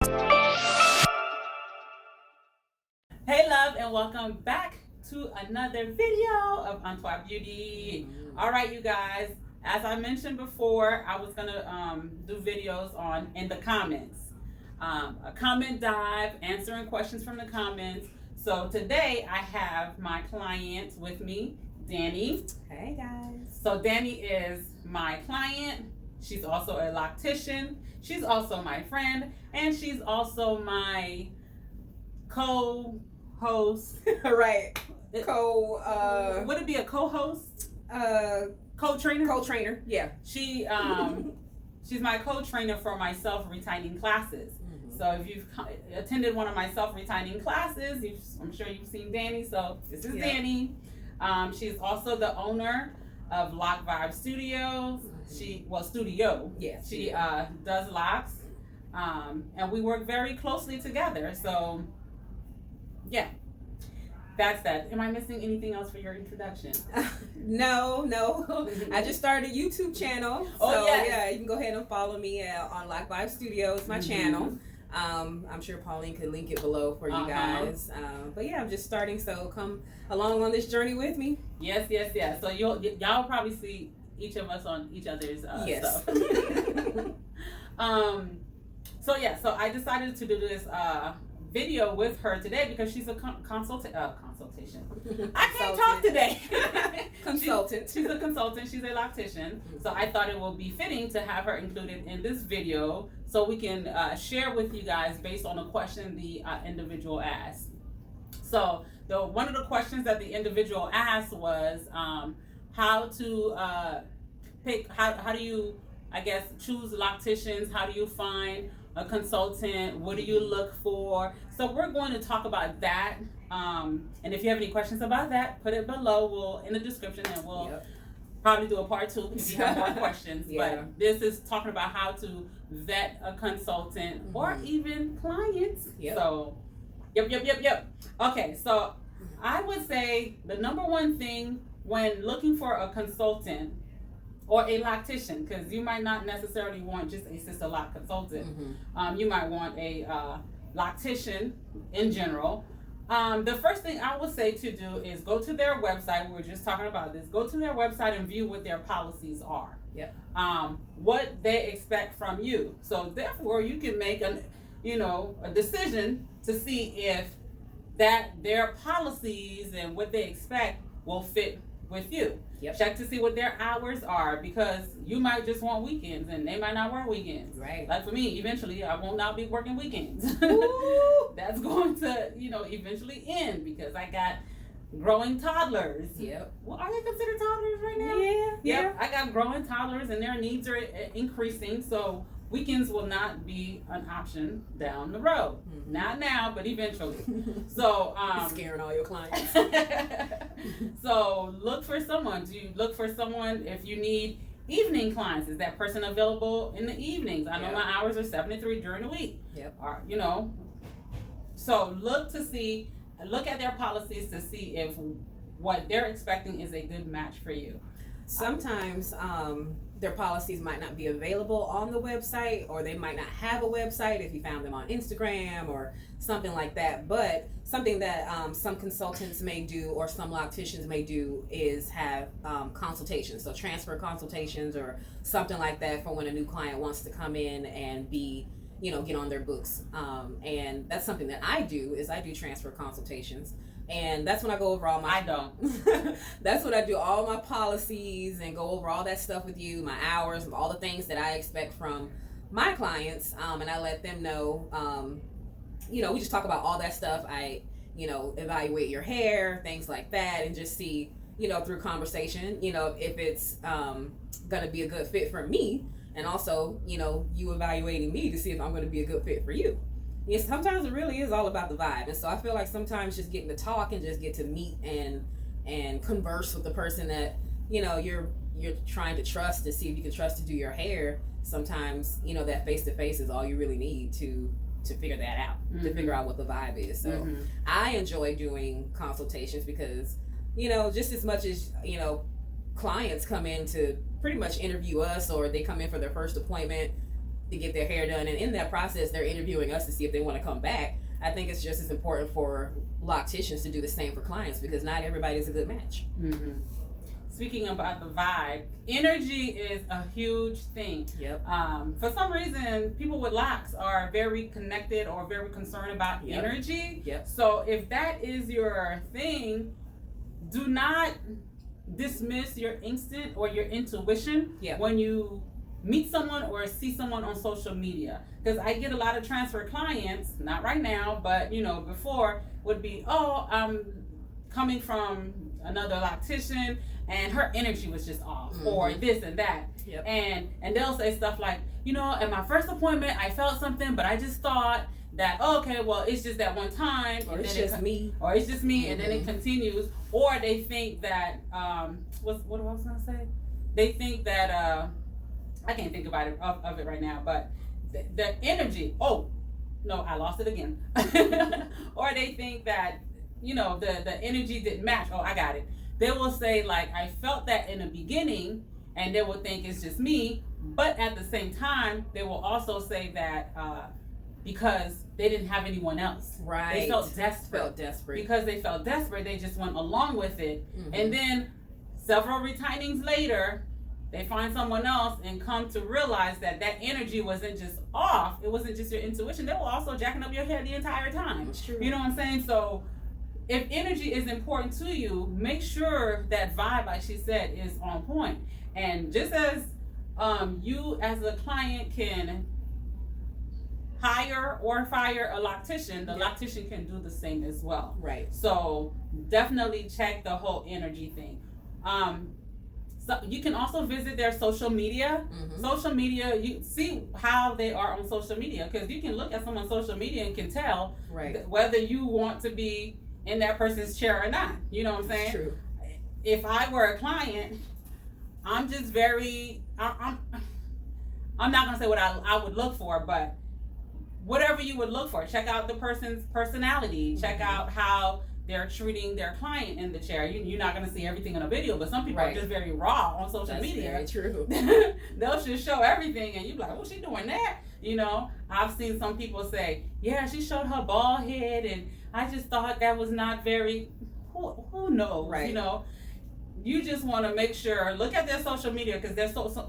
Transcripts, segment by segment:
Hey love, and welcome back to another video of Antwerp Beauty. All right, you guys, as I mentioned before, I was gonna do videos on in the comments, a comment dive, answering questions from the comments. So today I have my client with me, Dani. Hey guys. So Dani is my client. She's also a loctician. She's also my friend, and she's also my co-host. Right. Would it be a co-host? Co-trainer? Co-trainer. Yeah. She's my co-trainer for my self-retaining classes. Mm-hmm. So if you've attended one of my self-retaining classes, I'm sure you've seen Dani. So this is Dani. She's also the owner of Loc Vibe Studios. Studio. Yes. She does locks. And we work very closely together. So yeah, that's that. Am I missing anything else for your introduction? No. I just started a YouTube channel. So yeah, you can go ahead and follow me on Loc Vibe Studios, my channel. I'm sure Pauline could link it below for you guys. But yeah, I'm just starting, so come along on this journey with me. Yes. So y'all probably see each of us on each other's stuff. So I decided to do this video with her today because she's a consultation. I can't talk today. Consultant. She's a consultant. She's a loctician. So I thought it would be fitting to have her included in this video so we can share with you guys based on a question the individual asked. So one of the questions that the individual asked was how to pick. How do you, I guess, choose locticians? How do you find a consultant? What do you look for? So we're going to talk about that. And if you have any questions about that, put it below. In the description, and we'll probably do a part 2 if you have more questions. But this is talking about how to vet a consultant or even clients. So, yep. Okay, so I would say the number one thing when looking for a consultant or a loctician, because you might not necessarily want just a Sisterlock consultant. You might want a loctician in general. The first thing I would say to do is go to their website. We were just talking about this. Go to their website and view what their policies are. What they expect from you. So therefore, you can make a decision to see if their policies and what they expect will fit with you. Check to see what their hours are, because you might just want weekends and they might not work weekends. Right. Like for me, eventually I will not be working weekends. That's going to, eventually end because I got growing toddlers. Well, are they considered toddlers right now? Yeah. I got growing toddlers and their needs are increasing. So weekends will not be an option down the road. Not now, but eventually. So scaring all your clients. So look for someone. Do you look for someone if you need evening clients? Is that person available in the evenings? I know my hours are 7 to 3 during the week. Or, So look at their policies to see if what they're expecting is a good match for you. Sometimes their policies might not be available on the website, or they might not have a website if you found them on Instagram or something like that. But something that some consultants may do or some locticians may do is have consultations, so transfer consultations or something like that for when a new client wants to come in and be, get on their books. And that's something that I do transfer consultations. And that's when I go over all my... I don't. That's when I do all my policies and go over all that stuff with you, my hours, all the things that I expect from my clients. And I let them know, we just talk about all that stuff. I, evaluate your hair, things like that, and just see, through conversation, if it's going to be a good fit for me. And also, you evaluating me to see if I'm going to be a good fit for you. Yes, sometimes it really is all about the vibe. And so I feel like sometimes just getting to talk and just get to meet and converse with the person that, you're trying to trust to see if you can trust to do your hair. Sometimes, that face-to-face is all you really need to figure that out, to figure out what the vibe is. So I enjoy doing consultations because, just as much as, clients come in to pretty much interview us, or they come in for their first appointment, to get their hair done, and in that process they're interviewing us to see if they want to come back. I think it's just as important for locticians to do the same for clients, because not everybody's a good match. Mm-hmm. Speaking about the vibe, energy is a huge thing. Yep. For some reason, people with locks are very connected or very concerned about energy. Yep. So if that is your thing, do not dismiss your instinct or your intuition when you meet someone or see someone on social media. Because I get a lot of transfer clients, not right now, but before would be, oh, I'm coming from another loctician and her energy was just off, or this and that. Yep. And they'll say stuff like, at my first appointment I felt something, but I just thought that, oh, okay, well, it's just that one time, or it's just me, and then it continues. Or they think that what I was gonna say, they think that I can't think about it of it right now, but the energy, oh no, I lost it again. Or they think that the energy didn't match. Oh, I got it. They will say, like, I felt that in the beginning, and they will think it's just me, but at the same time they will also say that because they didn't have anyone else. Right. They felt desperate. Because they felt desperate, they just went along with it. And then several retinings later, they find someone else and come to realize that that energy wasn't just off. It wasn't just your intuition. They were also jacking up your head the entire time. That's true. You know what I'm saying? So if energy is important to you, make sure that vibe, like she said, is on point. And just as you as a client can hire or fire a loctician, the loctician can do the same as well. Right. So definitely check the whole energy thing. So you can also visit their social media. Social media, you see how they are on social media, because you can look at someone's social media and can tell whether you want to be in that person's chair or not. You know what I'm saying? True. If I were a client, I'm just very, I'm not gonna say what I would look for, but whatever you would look for, check out the person's personality, check out how they're treating their client in the chair. You're not going to see everything in a video, but some people are just very raw on social media. That's very true. They'll just show everything, and you're like, oh, she doing that? I've seen some people say, yeah, she showed her bald head, and I just thought that was not very, who knows? Right. You just want to make sure, look at their social media, because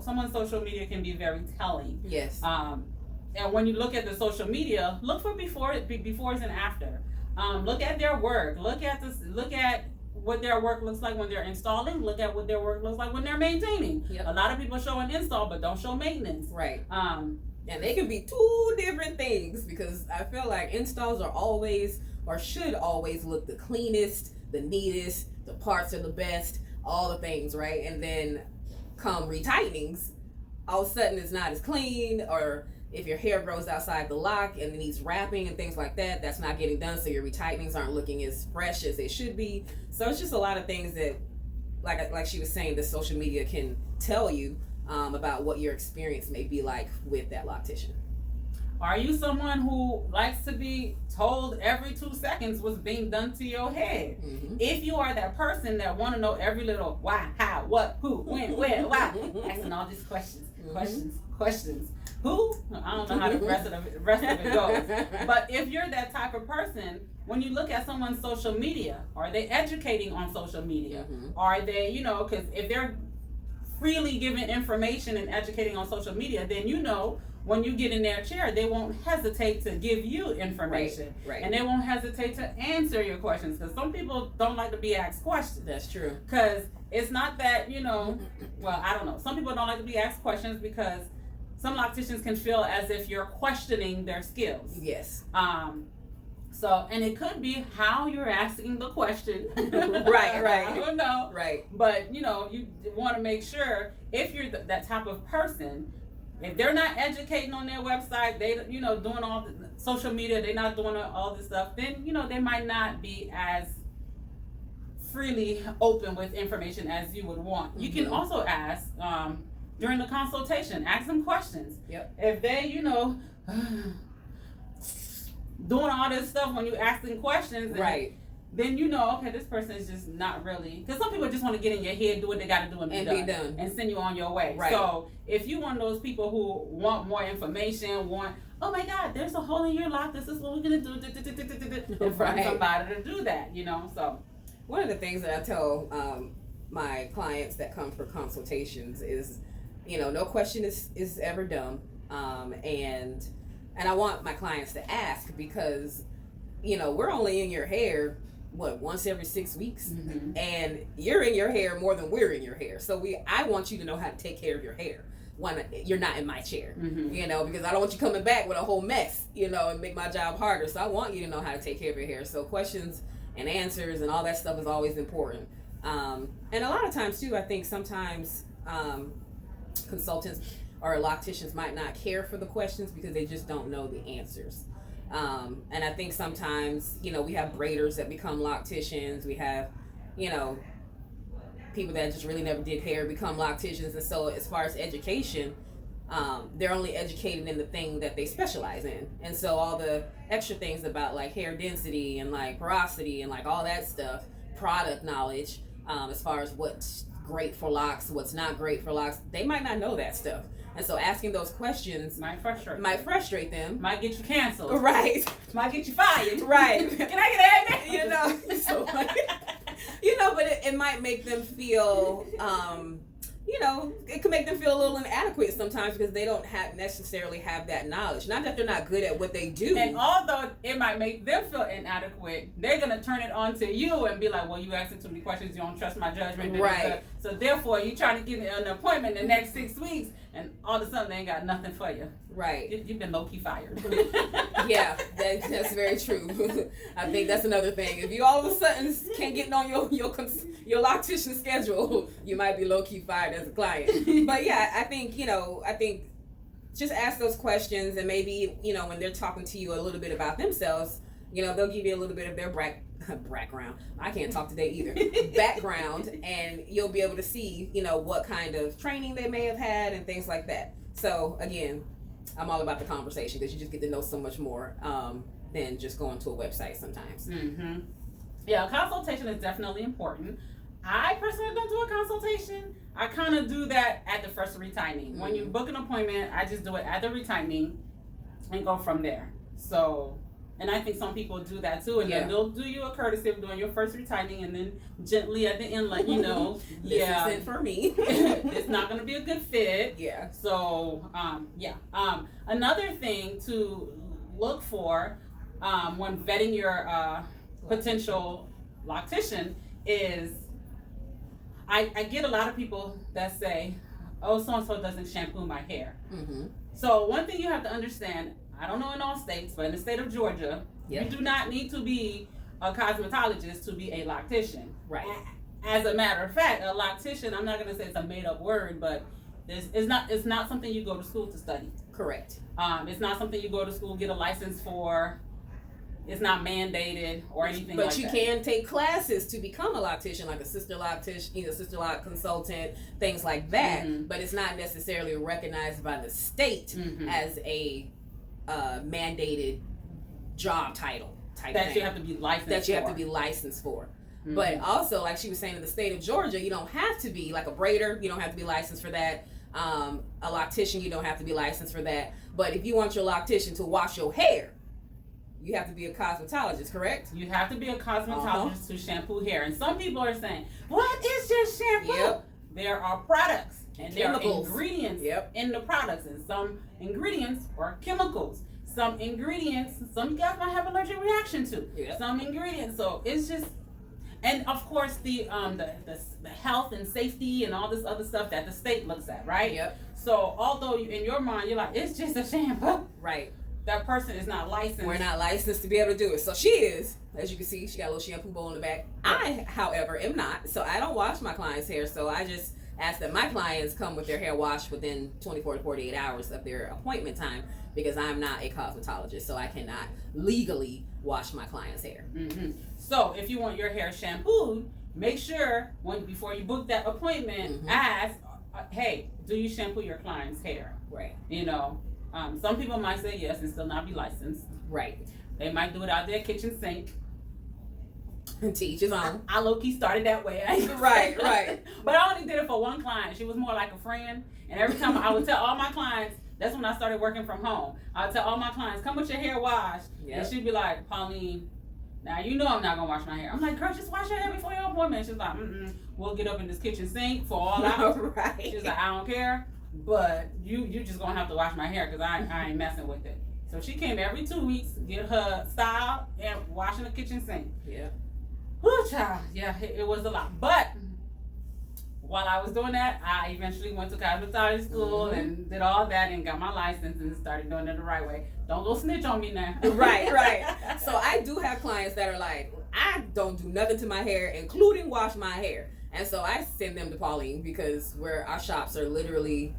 someone's social media can be very telling. Yes. And when you look at the social media, look for befores and after. Look at their work. Look at what their work looks like when they're installing. Look at what their work looks like when they're maintaining. Yep. A lot of people show an install but don't show maintenance. Right. And they can be two different things, because I feel like installs are always, or should always, look the cleanest, the neatest, the parts are the best, all the things, right? And then come retightenings, all of a sudden it's not as clean, or if your hair grows outside the lock and it needs wrapping and things like that, that's not getting done, so your retightenings aren't looking as fresh as they should be. So it's just a lot of things that, like she was saying, the social media can tell you about what your experience may be like with that loctician. Are you someone who likes to be told every 2 seconds what's being done to your head? If you are that person that want to know every little why, how, what, who, when, where, why, asking all these questions. Who? I don't know how the rest of it goes. But if you're that type of person, when you look at someone's social media, are they educating on social media? Are they, because if they're freely giving information and educating on social media, then when you get in their chair, they won't hesitate to give you information. Right. And they won't hesitate to answer your questions, because some people don't like to be asked questions. That's true. Because it's not that, well, I don't know. Some people don't like to be asked questions because some locticians can feel as if you're questioning their skills. Yes. So, and it could be how you're asking the question. Right. I don't know. Right. But, you want to make sure, if you're that type of person, if they're not educating on their website, they, doing all the social media, they're not doing all this stuff, then, they might not be as freely open with information as you would want. You can also ask, during the consultation, ask them questions. Yep. If they, doing all this stuff when you ask them questions, right, then you know, okay, this person is just not really, because some people just want to get in your head, do what they got to do, and be done, and send you on your way. Right. So if you one of those people who want more information, oh my God, there's a hole in your lock, this is what we're gonna do, and find somebody to do that, you know. So one of the things that I tell my clients that come for consultations is, you know, no question is ever dumb, and I want my clients to ask, because, you know, we're only in your hair once every 6 weeks, and you're in your hair more than we're in your hair. So I want you to know how to take care of your hair when you're not in my chair, you know, because I don't want you coming back with a whole mess, you know, and make my job harder. So I want you to know how to take care of your hair. So questions and answers and all that stuff is always important. And a lot of times too, I think sometimes consultants or locticians might not care for the questions because they just don't know the answers. And I think sometimes, you know, we have braiders that become locticians. We have, you know, people that just really never did hair become locticians. And so as far as education, they're only educated in the thing that they specialize in. And so all the extra things about like hair density and like porosity and like all that stuff, product knowledge, as far as what's great for locks, what's not great for locks, they might not know that stuff. And so asking those questions might frustrate them. Might get you canceled. Right. Might get you fired. Right. Can I get an You know, so, you know, but it might make them feel, you know, it could make them feel a little inadequate sometimes because they don't necessarily have that knowledge. Not that they're not good at what they do. And although it might make them feel inadequate, they're going to turn it on to you and be like, well, you asking too many questions, you don't trust my judgment. Right. So therefore, you trying to get an appointment the next 6 weeks, and all of a sudden they ain't got nothing for you. Right. You've been low-key fired. Yeah, that's very true. I think that's another thing. If you all of a sudden can't get on your loctician schedule, you might be low-key fired as a client. But yeah, I think just ask those questions, and maybe, you know, when they're talking to you a little bit about themselves, you know, they'll give you a little bit of their background. I can't talk today either. Background, and you'll be able to see, you know, what kind of training they may have had and things like that. So again, I'm all about the conversation because you just get to know so much more than just going to a website sometimes. Yeah, consultation is definitely important. I personally don't do a consultation. I kind of do that at the first retiming. When you book an appointment, I just do it at the retiming and go from there. So, and I think some people do that too, and then they'll do you a courtesy of doing your first retiming, and then gently at the end let you know, this isn't for me. It's not going to be a good fit. Yeah. So, another thing to look for when vetting your potential loctician is, I get a lot of people that say, oh, so-and-so doesn't shampoo my hair. So one thing you have to understand, I don't know in all states, but in the state of Georgia, you do not need to be a cosmetologist to be a loctician. Right. As a matter of fact, a loctician, I'm not going to say it's a made-up word, but it's not something you go to school to study. Correct. It's not something you go to school, get a license for. It's not mandated or anything like that. But you can take classes to become a loctician, like a Sisterloctician, you know, Sisterlock consultant, things like that. But it's not necessarily recognized by the state as a mandated job title type that thing. You have to be licensed for. But also, like she was saying, in the state of Georgia, you don't have to be like a braider. You don't have to be licensed for that. A loctician, you don't have to be licensed for that. But if you want your loctician to wash your hair, you have to be a cosmetologist, correct? You have to be a cosmetologist to shampoo hair. And some people are saying, what is just shampoo? Yep. There are products and there are chemicals. Ingredients in the products. And some ingredients are chemicals. Some ingredients, some guys might have allergic reaction to. Some ingredients. So it's just, and of course the health and safety and all this other stuff that the state looks at, right? So although in your mind you're like, it's just a shampoo. Right. That person is not licensed. We're not licensed to be able to do it. So she is. As you can see, she got a little shampoo bowl in the back. I, however, am not. So I don't wash my clients' hair. So I just ask that my clients come with their hair washed within 24 to 48 hours of their appointment time, because I'm not a cosmetologist. So I cannot legally wash my clients' hair. So if you want your hair shampooed, make sure before you book that appointment, ask, hey, do you shampoo your client's hair? Right. You know, some people might say yes and still not be licensed. Right. They might do it out their kitchen sink. Teach his own. I low-key started that way. Right. But I only did it for one client. She was more like a friend. And every time I would tell all my clients, that's when I started working from home. I would tell all my clients, come with your hair washed. Yep. And she'd be like, Pauline, now you know I'm not going to wash my hair. I'm like, girl, just wash your hair before your appointment. She's like, we'll get up in this kitchen sink for all hours. Right. She's like, I don't care. But you just going to have to wash my hair because I ain't messing with it. So she came every 2 weeks, get her style, and washing the kitchen sink. Yeah. Whew, child. Yeah, it was a lot. But while I was doing that, I eventually went to cosmetology school and did all that and got my license and started doing it the right way. Don't go snitch on me now. Right. So I do have clients that are like, I don't do nothing to my hair, including wash my hair. And so I send them to Pauline because our shops are literally,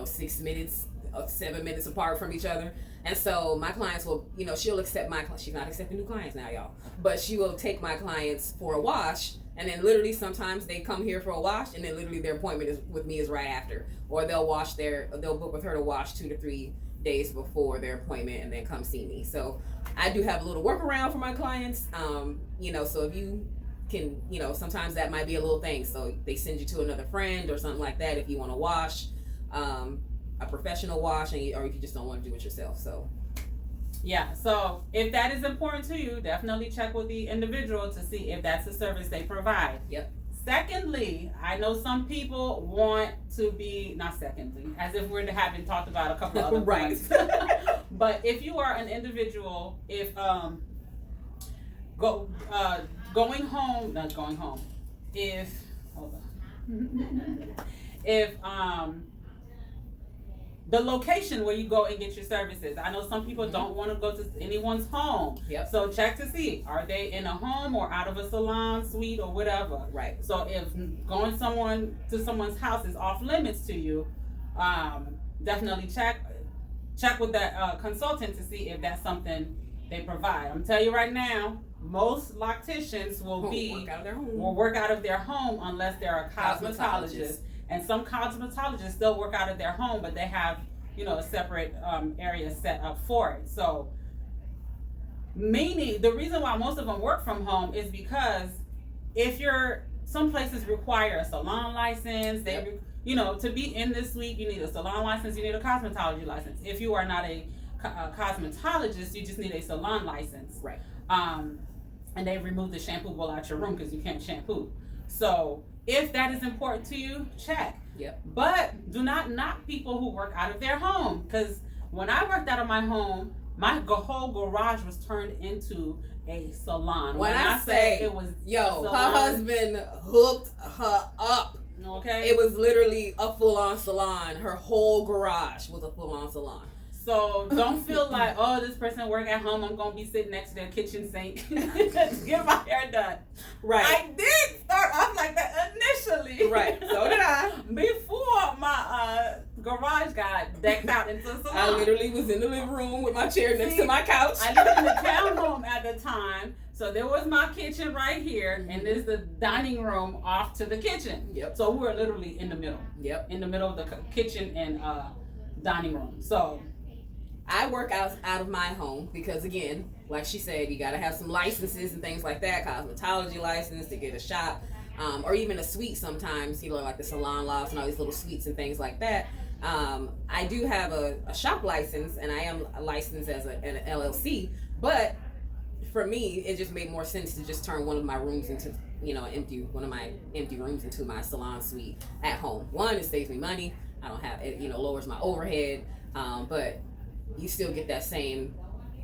6 minutes, 7 minutes apart from each other. And so my clients will, she'll accept she's not accepting new clients now, y'all. But she will take my clients for a wash. And then literally sometimes they come here for a wash and then literally their appointment with me is right after. Or they'll book with her to wash 2 to 3 days before their appointment and then come see me. So I do have a little workaround for my clients. So if you can, sometimes that might be a little thing. So they send you to another friend or something like that if you want to wash. A professional wash, or if you just don't want to do it yourself. So yeah, so if that is important to you, definitely check with the individual to see if that's a service they provide. Yep. Secondly, I know some people want to be, not secondly, as if we're having talked about a couple of other points. But if you are an individual, if hold on. If the location where you go and get your services. I know some people don't want to go to anyone's home. Yep. So check to see, are they in a home or out of a salon, suite, or whatever. Right. So if going to someone's house is off limits to you, definitely check with that consultant to see if that's something they provide. I'm telling you right now, most locticians will work out of their home unless they're a cosmetologist. And some cosmetologists still work out of their home, but they have, a separate area set up for it. So, meaning the reason why most of them work from home is because some places require a salon license. To be in this suite, you need a salon license. You need a cosmetology license. If you are not a cosmetologist, you just need a salon license. Right. And they remove the shampoo bowl out your room because you can't shampoo. So if that is important to you, check. Yep. But do not knock people who work out of their home, because when I worked out of my home, my whole garage was turned into a salon. When I say it was, her husband hooked her up. Okay. It was literally a full-on salon. Her whole garage was a full-on salon. So don't feel like, this person work at home, I'm going to be sitting next to their kitchen sink to get my hair done. Right. I did start off like that initially. Right. So did I. Before my garage got decked out into a salon. I literally was in the living room with my chair next to my couch. I lived in the townhome at the time. So there was my kitchen right here, and there's the dining room off to the kitchen. Yep. So we were literally in the middle. Yep. In the middle of the kitchen and dining room. So I work out of my home because, again, like she said, you got to have some licenses and things like that, cosmetology license to get a shop, or even a suite sometimes, like the salon loft and all these little suites and things like that. I do have a shop license, and I am licensed as an LLC, but for me, it just made more sense to just turn one of my rooms into, one of my empty rooms into my salon suite at home. One, it saves me money. I don't have it, lowers my overhead, but you still get that same,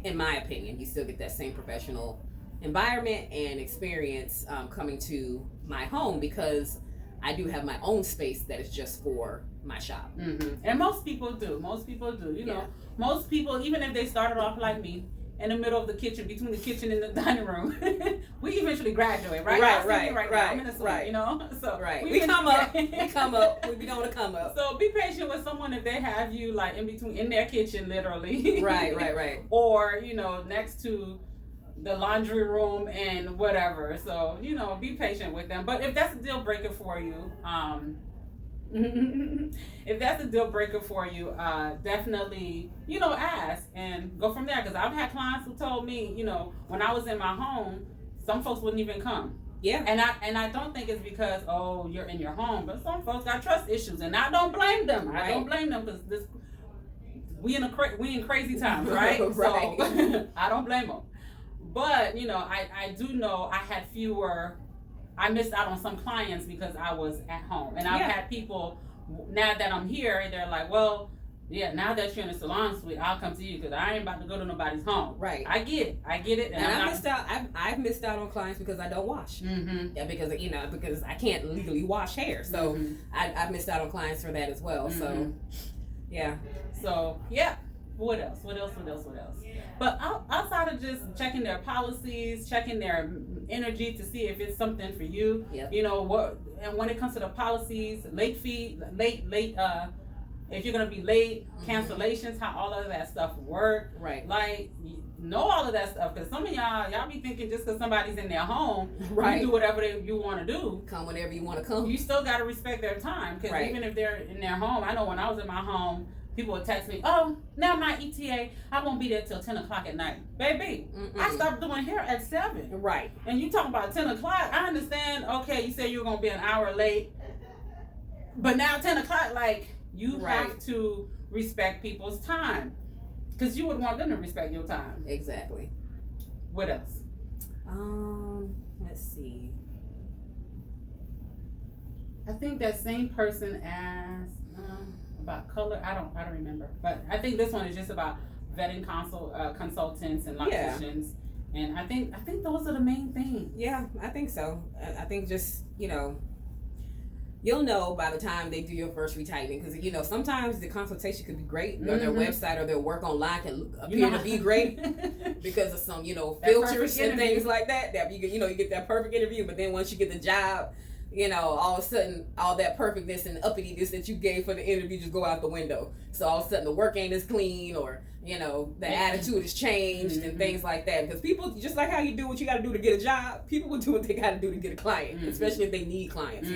in my opinion, you still get that same professional environment and experience coming to my home, because I do have my own space that is just for my shop. Mm-hmm. And most people do. Most people, even if they started off like me, in the middle of the kitchen, between the kitchen and the dining room, we eventually graduate, right? Right. I'm in a suite, So right. We come up. We be going to come up. So be patient with someone if they have you like in between, in their kitchen, literally. Right. Or next to the laundry room and whatever. So be patient with them. But if that's a deal breaker for you, definitely, ask and go from there. Because I've had clients who told me, when I was in my home some folks wouldn't even come. Yeah. And I don't think it's because, oh, you're in your home, but some folks got trust issues, and I don't blame them. Right. I don't blame them because we in crazy times, right? Right. So I don't blame them. But you know, I do know I missed out on some clients because I was at home, and I've had people now that I'm here, they're like, well, yeah, now that you're in the salon suite, I'll come to you because I ain't about to go to nobody's home. Right. I get it. And I've missed out on clients because I don't wash. Mm-hmm. Yeah, because I can't legally wash hair, so I've missed out on clients for that as well. Mm-hmm. So, yeah. So yeah. What else? But outside of just checking their policies, checking their energy to see if it's something for you, you know what. And when it comes to the policies, late fee, if you're gonna be late, cancellations, how all of that stuff work. Right. Like, know all of that stuff, because some of y'all be thinking just because somebody's in their home, right, you do whatever you want to do. Come whenever you want to come. You still got to respect their time, because even if they're in their home, I know when I was in my home, people would text me, oh, now my ETA, I won't be there till 10 o'clock at night. Baby, I stopped doing hair at 7. Right. And you talking about 10 o'clock, I understand, okay, you said you were going to be an hour late, but now 10 o'clock, like, you have to respect people's time, because you would want them to respect your time. Exactly. What else? Let's see. I think that same person asked about color. I don't remember, but I think this one is just about vetting consultants and locticians. And I think those are the main things. Yeah, I think so. I think just, you'll know by the time they do your first retightening, because sometimes the consultation could be great, or their website or their work online can appear to be great because of some filters and things like that. That you get that perfect interview, but then once you get the job, all of a sudden all that perfectness and uppityness that you gave for the interview just go out the window. So all of a sudden the work ain't as clean, or the attitude has changed and things like that. Because people, just like how you do what you got to do to get a job, people will do what they got to do to get a client, especially if they need clients,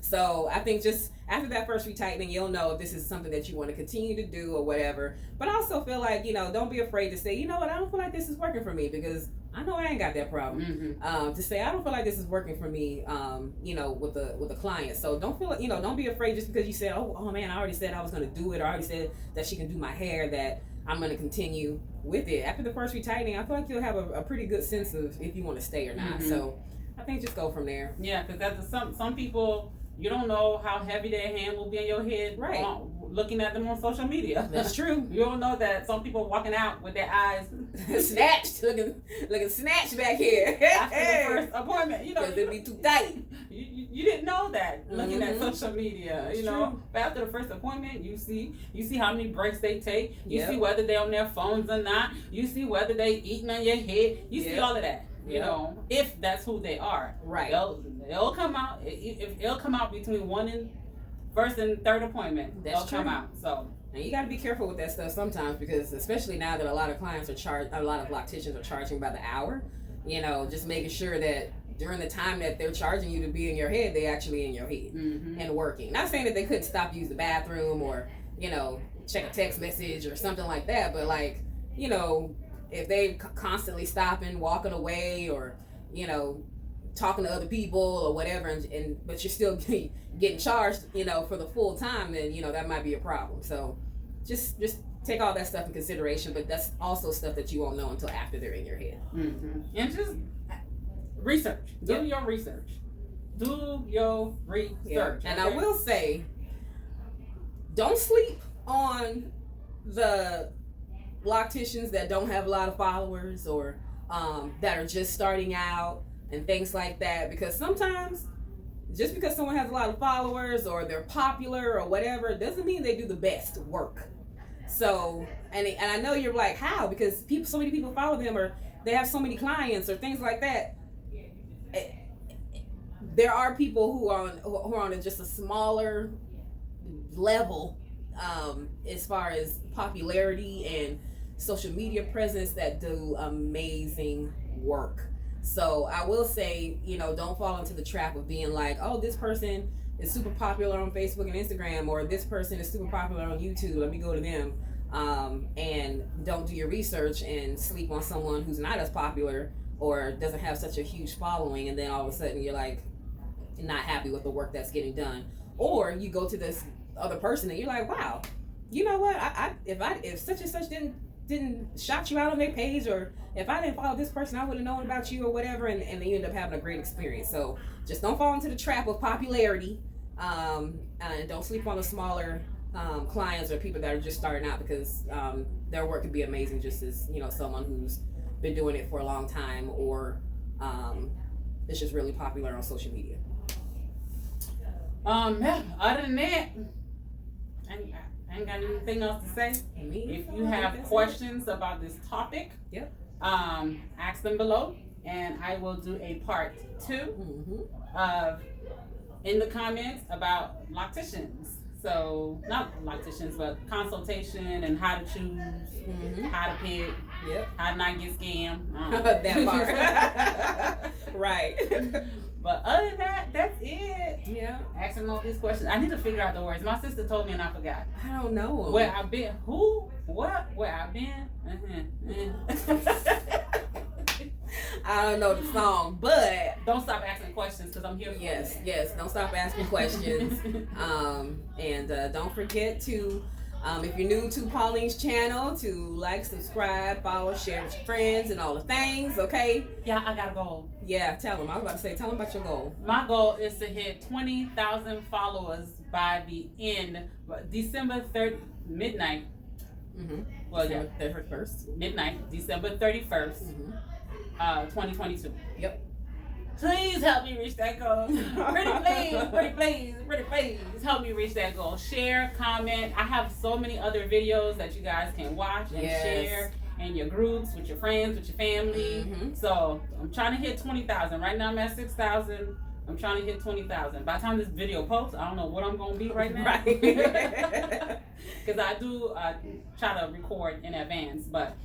So I think just after that first retightening, you'll know if this is something that you want to continue to do or whatever. But I also feel like, don't be afraid to say, you know what, I don't feel like this is working for me, because I know I ain't got that problem. To say, I don't feel like this is working for me, with the client. So don't feel, don't be afraid just because you said, oh man, I already said I was going to do it, or I already said that she can do my hair, that I'm going to continue with it. After the first retightening, I feel like you'll have a pretty good sense of if you want to stay or not. So I think just go from there. Yeah, because that's some people, you don't know how heavy their hand will be in your head, looking at them on social media. That's true. You don't know that some people walking out with their eyes snatched, looking snatched back here after the first appointment. Because it'd be too tight. You didn't know that looking at social media. True. But after the first appointment, you see how many breaks they take. You see whether they're on their phones or not. You see whether they eating on your head. You see all of that. If that's who they are, right? They'll come out. If it'll come out between first and third appointment, they'll come out. So, and you got to be careful with that stuff sometimes, because especially now that a lot of clients a lot of locticians are charging by the hour. Just making sure that during the time that they're charging you to be in your head, they actually in your head and working. Not saying that they couldn't stop to use the bathroom or check a text message or something like that, but like if they constantly stopping, walking away, or talking to other people or whatever, but you're still getting charged for the full time, then that might be a problem. So just take all that stuff in consideration, but that's also stuff that you won't know until after they're in your head. And just research. Do your research. And I will say, don't sleep on the locticians that don't have a lot of followers, or that are just starting out and things like that, because sometimes just because someone has a lot of followers or they're popular or whatever doesn't mean they do the best work. So and I know you're like, how? Because so many people follow them, or they have so many clients or things like that. There are people who are on just a smaller level as far as popularity and social media presence that do amazing work. So I will say, don't fall into the trap of being like, oh, this person is super popular on Facebook and Instagram, or this person is super popular on YouTube, let me go to them. And don't do your research and sleep on someone who's not as popular or doesn't have such a huge following, and then all of a sudden you're like not happy with the work that's getting done. Or you go to this other person and you're like, wow, you know what, if such and such didn't shout you out on their page, or if I didn't follow this person, I would have known about you or whatever, and then you end up having a great experience. So just don't fall into the trap of popularity, and don't sleep on the smaller clients or people that are just starting out, because their work could be amazing, just as, you know, someone who's been doing it for a long time, or it's just really popular on social media. Yeah, other than that, I ain't got anything else to say. If you have questions about this topic, yep, ask them below, and I will do a part 2 of in the comments about locticians. So not locticians, but consultation and how to choose, how to pick, how to not get scammed. That part. Right. But other than that, that's it. Yeah. Asking all these questions. I need to figure out the words. My sister told me and I forgot. I don't know. Where I've been. Who? What? Where I've been? I don't know the song, but don't stop asking questions, because I'm here for yes, it. yes. Don't stop asking questions. And don't forget to, if you're new to Pauline's channel, to like, subscribe, follow, share with your friends, and all the things. Okay? Yeah, I got a goal. Yeah, tell them. I was about to say, tell them about your goal. My goal is to hit 20,000 followers by the end, December 3rd, midnight. Well, yeah, December 31st. Midnight, December 31st, 2022. Yep. Please help me reach that goal. Pretty please help me reach that goal. Share, comment. I have so many other videos that you guys can watch and share in your groups, with your friends, with your family. So I'm trying to hit 20,000. Right now I'm at 6,000. I'm trying to hit 20,000. By the time this video posts, I don't know what I'm going to be right now. Right. Because I do try to record in advance. But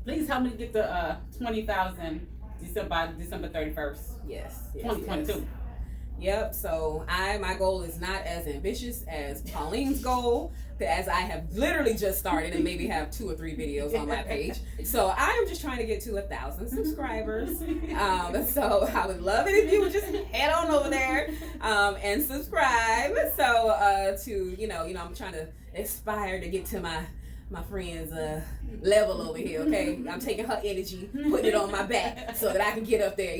please help me get the 20,000 by December 31st. Yes. 2022. Yes. Yep. So my goal is not as ambitious as Pauline's goal, as I have literally just started and maybe have 2 or 3 videos on my page. So I am just trying to get to 1,000 subscribers. So I would love it if you would just head on over there and subscribe. So to I'm trying to aspire to get to my friend's level over here, okay? I'm taking her energy, putting it on my back so that I can get up there,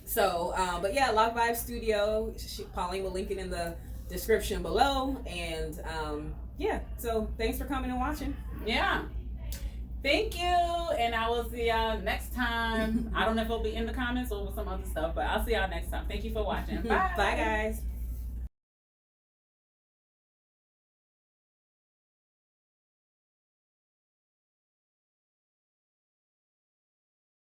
So, but yeah, Loc Vibe Studio. Pauline will link it in the description below. And yeah, so thanks for coming and watching. Yeah. Thank you. And I will see y'all next time. I don't know if it'll be in the comments or with some other stuff, but I'll see y'all next time. Thank you for watching. Bye. Bye, guys.